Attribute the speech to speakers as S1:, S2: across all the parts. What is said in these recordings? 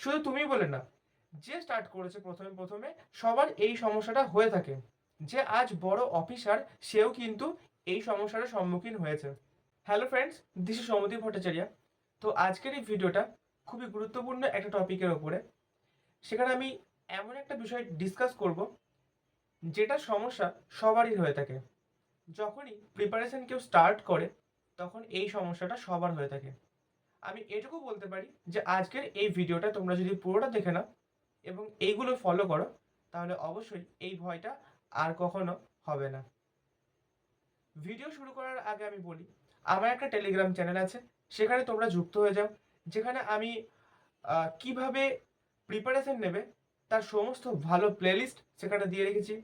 S1: শুধু তুমি বলে না, যে স্টার্ট করেছে প্রথমে প্রথমে সবার এই সমস্যাটা হয়ে থাকে। যে আজ বড় অফিসার সেও কিন্তু এই সমস্যাটার সম্মুখীন হয়েছে। Hello friends, this is Soumyadip Bhattacharya. তো আজকের এই ভিডিওটা খুবই গুরুত্বপূর্ণ একটা টপিকের ওপরে। সেখানে আমি এমন একটা বিষয় ডিসকাস করব যেটা সমস্যা সবারই হয়ে থাকে। যখনই প্রিপারেশন কেউ স্টার্ট করে তখন এই সমস্যাটা সবার হয়ে থাকে। আমি এটুকু বলতে পারি যে আজকের এই ভিডিওটা তোমরা যদি পুরোটা দেখে নাও এবং এইগুলো ফলো করো তাহলে অবশ্যই এই ভয়টা আর কখনো হবে না। ভিডিও শুরু করার আগে আমি বলি, আমার একটা টেলিগ্রাম চ্যানেল আছে, সেখানে তোমরা যুক্ত হয়ে যাও। যেখানে আমি কিভাবে প্রিপারেশন নেবে তার সমস্ত ভালো প্লেলিস্ট সেখানে দিয়ে রেখেছি।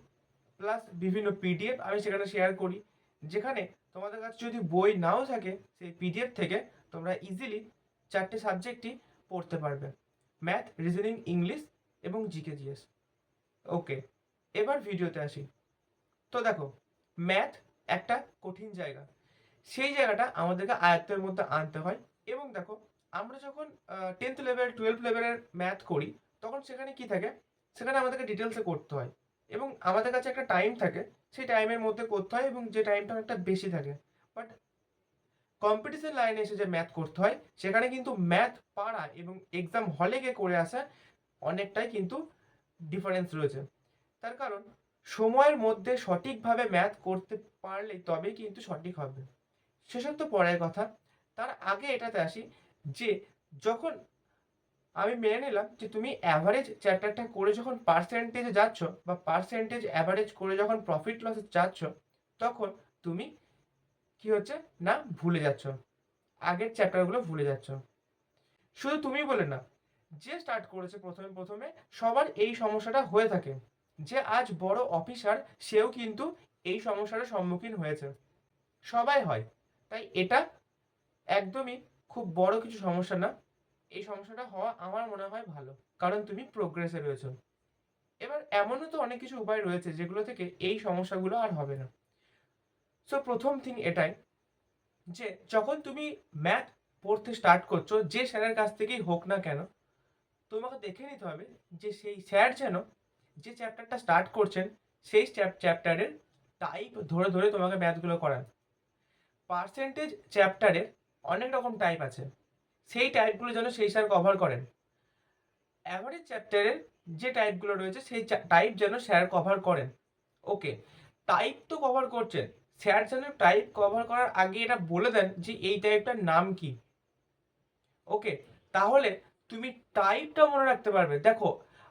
S1: প্লাস বিভিন্ন পিডিএফ আমি সেখানে শেয়ার করি, যেখানে তোমাদের কাছে যদি বই নাও থাকে সেই পিডিএফ থেকে তোমরা ইজিলি 4টে সাবজেক্টই পড়তে পারবে: ম্যাথ, রিজনিং, ইংলিশ এবং জিকে জিএস। ওকে, এবার ভিডিওতে আসি। তো দেখো, ম্যাথ একটা কঠিন জায়গা। সেই জায়গাটা আমাদেরকে আয়ত্তের মধ্যে আনতে হয়। এবং দেখো, আমরা যখন 10th লেভেল 12 লেভেলের ম্যাথ করি তখন সেখানে কি থাকে, সেখানে আমাদেরকে ডিটেলসে করতে হয় এবং আমাদের কাছে একটা টাইম থাকে। সেই টাইমের মধ্যে করতে হয় এবং যে টাইমটা অনেকটা বেশি থাকে। বাট কম্পিটিশন লাইনে এসে যে ম্যাথ করতে হয় সেখানে কিন্তু ম্যাথ পারা এবং এক্সাম হলে গিয়ে করে আসা অনেকটাই কিন্তু ডিফারেন্স রয়েছে। তার কারণ সময়ের মধ্যে সঠিকভাবে ম্যাথ করতে পারলে তবেই কিন্তু সঠিক হবে। সেসব তো পরের কথা। তার আগে এটাতে আসি যে যখন আমি মেনে নিলাম যে তুমি অ্যাভারেজ চ্যাপ্টারটা করে যখন পার্সেন্টেজে যাচ্ছ বা পার্সেন্টেজ অ্যাভারেজ করে যখন প্রফিট লসে যাচ্ছ, তখন তুমি কি হচ্ছে না ভুলে যাচ্ছ, আগের চ্যাপ্টারগুলো ভুলে যাচ্ছ। শুধু তুমি বলে না, যে স্টার্ট করেছে প্রথমে প্রথমে সবার এই সমস্যাটা হয়ে থাকে। যে আজ বড় অফিসার সেও কিন্তু এই সমস্যাটার সম্মুখীন হয়েছে। সবাই হয়। তাই এটা একদমই খুব বড় কিছু সমস্যা না। এই সমস্যাটা হওয়া আমার মনে হয় ভালো, কারণ তুমি প্রোগ্রেসে রয়েছো। এবার এমনও তো অনেক কিছু উপায় রয়েছে যেগুলো থেকে এই সমস্যাগুলো আর হবে না। সো প্রথম থিং এটাই যে যখন তুমি ম্যাথ পড়তে স্টার্ট করছো, যে স্যারের কাছ থেকেই হোক না কেন, তোমাকে দেখে নিতে হবে যে সেই স্যার যেন যে চ্যাপ্টারটা স্টার্ট করছেন সেই চ্যাপ্টারের টাইপ ধরে ধরে তোমাকে ম্যাথগুলো করান। পার্সেন্টেজ চ্যাপ্টারের অনেক রকম টাইপ আছে, সেই টাইপগুলো যেন সেই স্যার কভার করেন। অ্যাভারেজ চ্যাপ্টারের যে টাইপগুলো রয়েছে সেই টাইপ যেন স্যার কভার করেন। ওকে, টাইপ তো কভার করছেন, স্যার যেন টাইপ কভার করার আগে এটা বলে দেন যে এই টাইপটার নাম কি। ওকে, তাহলে তুমি টাইপটা মনে রাখতে পারবে। দেখো,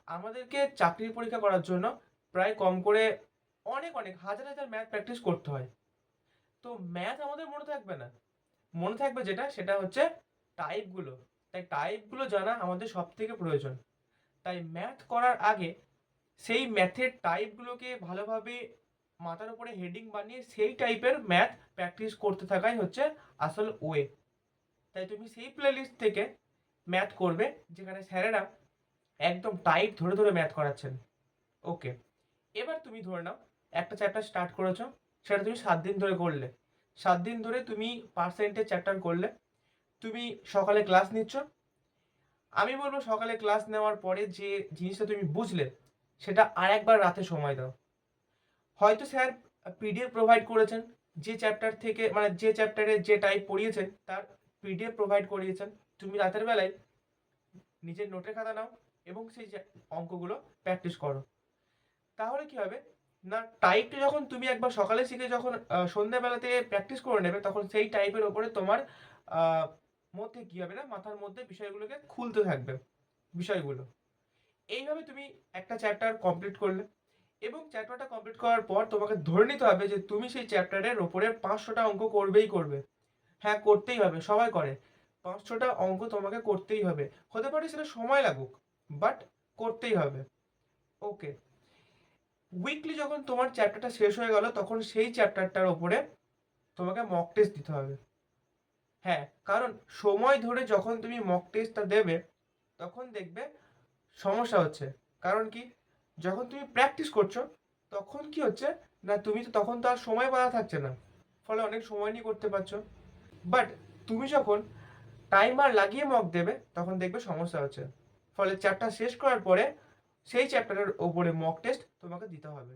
S1: আমাদেরকে চাকরির পরীক্ষা করার জন্য প্রায় কম করে অনেক অনেক হাজার হাজার ম্যাথ প্র্যাকটিস করতে হয়। তো ম্যাথ আমাদের মনে থাকবে না, মনে থাকবে যেটা সেটা হচ্ছে টাইপগুলো। তাই টাইপগুলো জানা আমাদের সব থেকে প্রয়োজন। তাই ম্যাথ করার আগে সেই ম্যাথের টাইপগুলোকে ভালোভাবে মাথার উপরে হেডিং বানিয়ে সেই টাইপের ম্যাথ প্র্যাকটিস করতে থাকাই হচ্ছে আসল ওয়ে। তাই তুমি সেই প্লেলিস্ট থেকে ম্যাথ করবে যেখানে স্যারেরা একদম টাইপ ধরে ধরে ম্যাথ করাচ্ছেন। ওকে, এবার তুমি ধরে নাও একটা চ্যাপ্টার স্টার্ট করেছো, সেটা তুমি 7 দিন ধরে করলে। 7 দিন ধরে তুমি পার্সেন্টেজ চ্যাপ্টার করলে, তুমি সকালে ক্লাস নিচ্ছ। আমি বলবো সকালে ক্লাস নেওয়ার পরে যে জিনিসটা তুমি বুঝলে সেটা আর একবার রাতে সময় দাও। হয়তো স্যার পিডিএফ প্রোভাইড করেছেন, যে চ্যাপ্টার থেকে মানে যে চ্যাপ্টারে যে টাইপ পড়িয়েছেন তার পিডিএফ প্রোভাইড করিয়েছেন। তুমি রাতের বেলায় নিজের নোটের খাতা নাও এবং সেই অঙ্কগুলো প্র্যাকটিস করো। তাহলে কি হবে না, টাইপটা যখন তুমি একবার সকালে শিখে যখন সন্ধ্যাবেলাতে প্র্যাকটিস করে নেবে তখন সেই টাইপের ওপরে তোমার আহ, মধ্যে কি হবে না, মাথার মধ্যে বিষয়গুলোকে খুলতে থাকবে বিষয়গুলো। এইভাবে তুমি একটা চ্যাপ্টার কমপ্লিট করলে এবং চ্যাপ্টারটা কমপ্লিট করার পর তোমাকে ধরে নিতে হবে যে তুমি সেই চ্যাপ্টারের ওপরে 500টা অঙ্ক করবেই করবে। হ্যাঁ, করতেই হবে, সবাই করে। 500টা অঙ্ক তোমাকে করতেই হবে, হতে পারে সেটা সময় লাগুক, বাট করতেই হবে। ওকে, উইকলি যখন তোমার চ্যাপ্টারটা শেষ হয়ে গেল তখন সেই চ্যাপ্টারটার ওপরে তোমাকে মক টেস্ট দিতে হবে। হ্যাঁ, কারণ সময় ধরে যখন তুমি মক টেস্টটা দেবে তখন দেখবে সমস্যা হচ্ছে। কারণ কি, যখন তুমি প্র্যাকটিস করছো তখন কি হচ্ছে না, তুমি তো তখন তো আর সময় পাওয়া থাকছে না, ফলে অনেক সময় নিয়ে করতে পারছো। বাট তুমি যখন টাইমার লাগিয়ে মক দেবে তখন দেখবে সমস্যা হচ্ছে। ফলে চ্যাপ্টার শেষ করার পরে সেই চ্যাপ্টারের ওপরে মক টেস্ট তোমাকে দিতে হবে।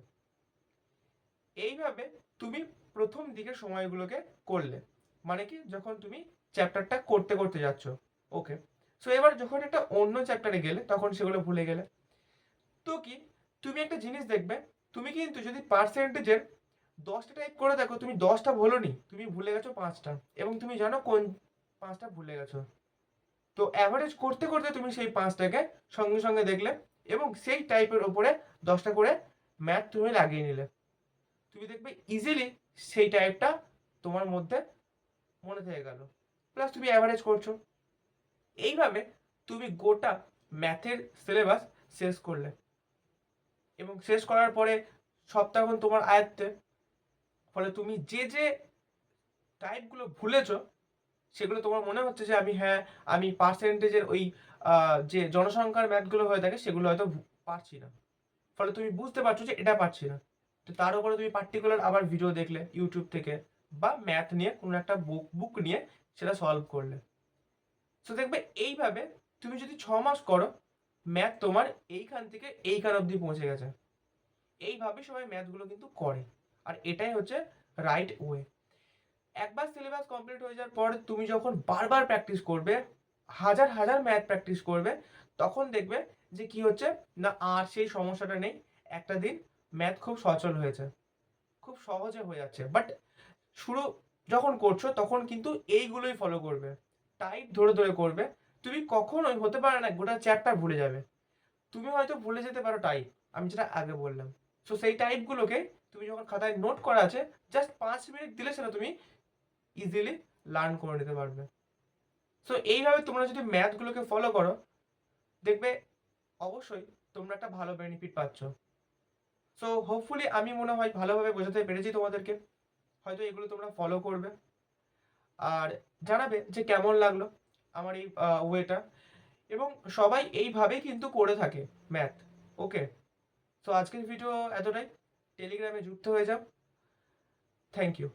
S1: এইভাবে তুমি প্রথম দিকের সময়গুলোকে করলে, মানে কি যখন তুমি চ্যাপ্টারটা করতে করতে যাচ্ছ। ওকে, সো এবার যখন একটা অন্য চ্যাপ্টারে গেলে তখন সেগুলো ভুলে গেলে, তো কি তুমি একটা জিনিস দেখবে, তুমি কিন্তু যদি পার্সেন্টেজের 10টা টাইপ করে দেখো, তুমি 10টা ভুলোনি, তুমি ভুলে গেছো 5টা, এবং তুমি জানো কোন 5টা ভুলে গেছো। তো অ্যাভারেজ করতে করতে তুমি সেই 5টাকে সঙ্গে সঙ্গে দেখলে এবং সেই টাইপের ওপরে 10টা করে ম্যাথ তুমি লাগিয়ে নিলে, তুমি দেখবে ইজিলি সেই টাইপটা তোমার মধ্যে মনে থেকে গেল, প্লাস তুমি অ্যাভারেজ করছো। এইভাবে তুমি গোটা ম্যাথের সিলেবাস শেষ করলে, এবং শেষ করার পরে সবটা এখন তোমার আয়ত্তে। ফলে তুমি যে যে টাইপগুলো ভুলেছো সেগুলো তোমার মনে হচ্ছে যে আমি পার্সেন্টেজের ওই যে জনসংখ্যার ম্যাথগুলো হয়ে থাকে সেগুলো হয়তো পারছি না। ফলে তুমি বুঝতে পারছো যে এটা পারছি না, তো তার উপরে তুমি পার্টিকুলার আবার ভিডিও দেখলে ইউটিউব থেকে, বা ম্যাথ নিয়ে কোনো একটা বুক নিয়ে সেটা সলভ করলে। তো দেখবে এইভাবে তুমি যদি 6 মাস করো, ম্যাথ তোমার এইখান থেকে এইখান অবধি পৌঁছে গেছে। এইভাবে সবাই ম্যাথগুলো কিন্তু করে, আর এটাই হচ্ছে রাইট ওয়ে। একবার সিলেবাস কমপ্লিট হয়ে যাওয়ার পর তুমি যখন বারবার প্র্যাকটিস করবে, হাজার হাজার ম্যাথ প্র্যাকটিস করবে, তখন দেখবে যে কি হচ্ছে না, আর সেই সমস্যাটা নেই। একটা দিন ম্যাথ খুব সচল হয়েছে, খুব সহজে হয়ে যাচ্ছে। বাট শুরু যখন করছো তখন কিন্তু এইগুলোই ফলো করবে, টাইপ ধরে ধরে করবে। তুমি কখনোই হতে পারে না গোটা চ্যাপ্টার ভুলে যাবে, তুমি হয়তো ভুলে যেতে পারো টাইপ, আমি যেটা আগে বললাম। সো সেই টাইপগুলোকে তুমি যখন খাতায় নোট করা আছে, জাস্ট 5 মিনিট দিলে সেটা তুমি ইজিলি লার্ন করে নিতে পারবে। সো এইভাবে তোমরা যদি ম্যাথগুলোকে ফলো করো, দেখবে অবশ্যই তোমরা একটা ভালো বেনিফিট পাচ্ছ। সো হোপফুলি আমি মনে হয় ভালোভাবে বোঝাতে পেরেছি তোমাদেরকে, হয়তো এগুলো তোমরা ফলো করবে আর জানাবে যে কেমন লাগলো আমার এই ওয়েটা। এবং সবাই এইভাবেই কিন্তু করে থাকে ম্যাথ। ওকে, সো আজকের ভিডিও এতটাই। টেলিগ্রামে যুক্ত হয়ে যাও। Thank you.